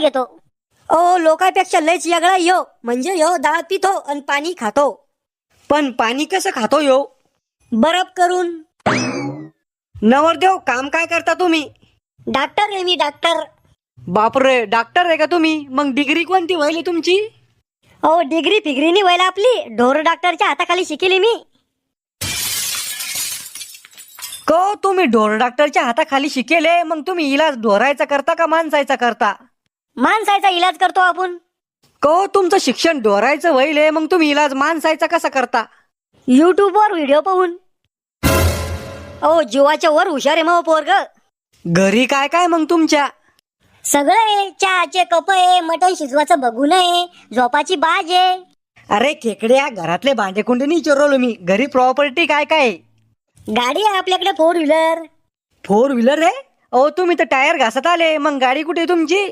घेतो. ओ लोकांपेक्षा लयच वेगळा यो, म्हणजे यो डाळ पितो आणि पाणी खातो. पण पाणी कसं खातो यो? बरफ करून. नवरदेव काम काय करता तुम्ही? डॉक्टर आहे मी, डॉक्टर. बापरे, डॉक्टर आहे का तुम्ही? मग डिग्री कोणती व्हायली तुमची? ओ डिग्री फिग्रीनी व्हायला आपली ढोर डॉक्टरच्या हाताखाली शिकेली मी. को तुम्ही ढोर डॉक्टरच्या हाताखाली शिकेले, मग तुम्ही इलाज ढोरायचा करता का माणसायचा करता? माणसाचा इलाज करतो आपण. को तुमचं शिक्षण ढोरायचं व्हायले, मग तुम्ही इलाज माणसायचा कसा करता? युट्यूब वर व्हिडिओ पाहून. ओ जीवाच्या वर हुशार आहे मग पोरग. घरी काय काय मग तुमच्या? सगळं आहे, चहाचे कप आहे, मटण शिजवाचं बघून आहे, झोपाची बाज आहे. अरे खेकड्या, घरातले भांडे कुंडे विचारलो मी. घरी प्रॉपर्टी काय काय आहे? गाडी आहे आपल्याकडे 4 व्हीलर. 4 व्हीलर आहे? अहो तुम्ही तर टायर घासत आले, मग गाडी कुठे आहे तुमची?